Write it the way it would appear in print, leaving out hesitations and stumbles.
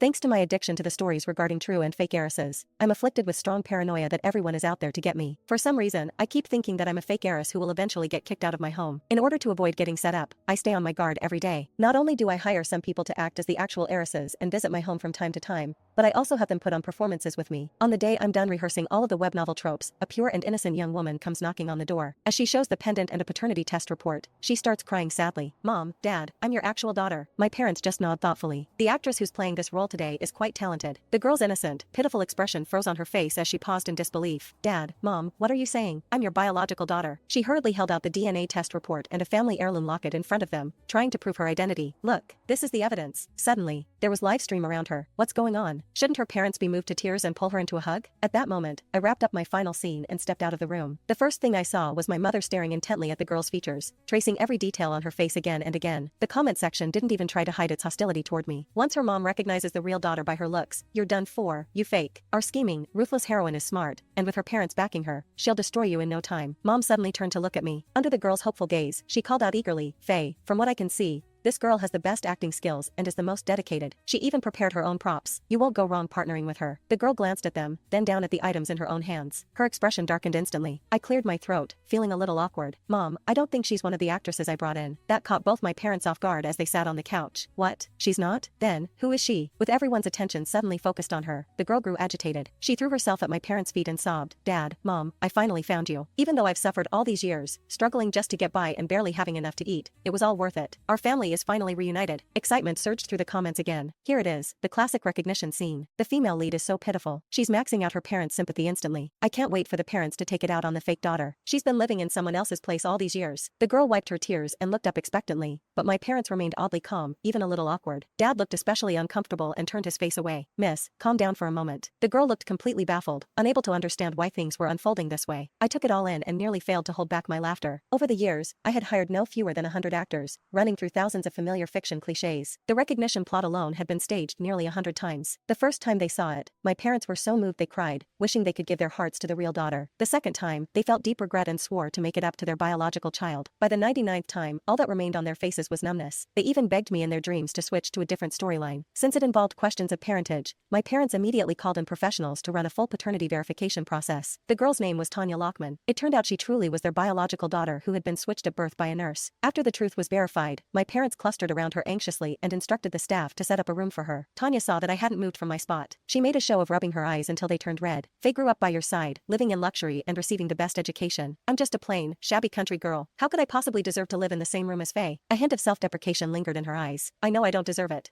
Thanks to my addiction to the stories regarding true and fake heiresses, I'm afflicted with strong paranoia that everyone is out there to get me. For some reason, I keep thinking that I'm a fake heiress who will eventually get kicked out of my home. In order to avoid getting set up, I stay on my guard every day. Not only do I hire some people to act as the actual heiresses and visit my home from time to time, but I also have them put on performances with me. On the day I'm done rehearsing all of the web novel tropes, a pure and innocent young woman comes knocking on the door. As she shows the pendant and a paternity test report, she starts crying sadly. "Mom, Dad, I'm your actual daughter." My parents just nod thoughtfully. The actress who's playing this role today is quite talented. The girl's innocent, pitiful expression froze on her face as she paused in disbelief. "Dad, Mom, what are you saying? I'm your biological daughter." She hurriedly held out the DNA test report and a family heirloom locket in front of them, trying to prove her identity. "Look, this is the evidence." Suddenly, there was live stream around her. What's going on? Shouldn't her parents be moved to tears and pull her into a hug? At that moment, I wrapped up my final scene and stepped out of the room. The first thing I saw was my mother staring intently at the girl's features, tracing every detail on her face again and again. The comment section didn't even try to hide its hostility toward me. Once her mom recognizes the real daughter by her looks, "You're done for, you fake." Our scheming, ruthless heroine is smart, and with her parents backing her, she'll destroy you in no time. Mom suddenly turned to look at me. Under the girl's hopeful gaze, she called out eagerly, "Faye, from what I can see, this girl has the best acting skills and is the most dedicated." She even prepared her own props. You won't go wrong partnering with her. The girl glanced at them, then down at the items in her own hands. Her expression darkened instantly. I cleared my throat, feeling a little awkward. "Mom, I don't think she's one of the actresses I brought in." That caught both my parents off guard as they sat on the couch. "What? She's not? Then, who is she?" With everyone's attention suddenly focused on her, the girl grew agitated. She threw herself at my parents' feet and sobbed, "Dad, Mom, I finally found you. Even though I've suffered all these years, struggling just to get by and barely having enough to eat, it was all worth it. Our family is finally reunited." Excitement surged through the comments again. Here it is, the classic recognition scene. The female lead is so pitiful. She's maxing out her parents' sympathy instantly. I can't wait for the parents to take it out on the fake daughter. She's been living in someone else's place all these years. The girl wiped her tears and looked up expectantly, but my parents remained oddly calm, even a little awkward. Dad looked especially uncomfortable and turned his face away. "Miss, calm down for a moment." The girl looked completely baffled, unable to understand why things were unfolding this way. I took it all in and nearly failed to hold back my laughter. Over the years, I had hired no fewer than 100 actors, running through thousands of familiar fiction cliches. The recognition plot alone had been staged nearly 100 times. The first time they saw it, my parents were so moved they cried, wishing they could give their hearts to the real daughter. The second time, they felt deep regret and swore to make it up to their biological child. By the 99th time, all that remained on their faces was numbness. They even begged me in their dreams to switch to a different storyline. Since it involved questions of parentage, my parents immediately called in professionals to run a full paternity verification process. The girl's name was Tanya Lockman. It turned out she truly was their biological daughter who had been switched at birth by a nurse. After the truth was verified, my parents clustered around her anxiously and instructed the staff to set up a room for her. Tanya saw that I hadn't moved from my spot. She made a show of rubbing her eyes until they turned red. "Faye grew up by your side, living in luxury and receiving the best education. I'm just a plain, shabby country girl. How could I possibly deserve to live in the same room as Faye?" A hint of self-deprecation lingered in her eyes. "I know I don't deserve it.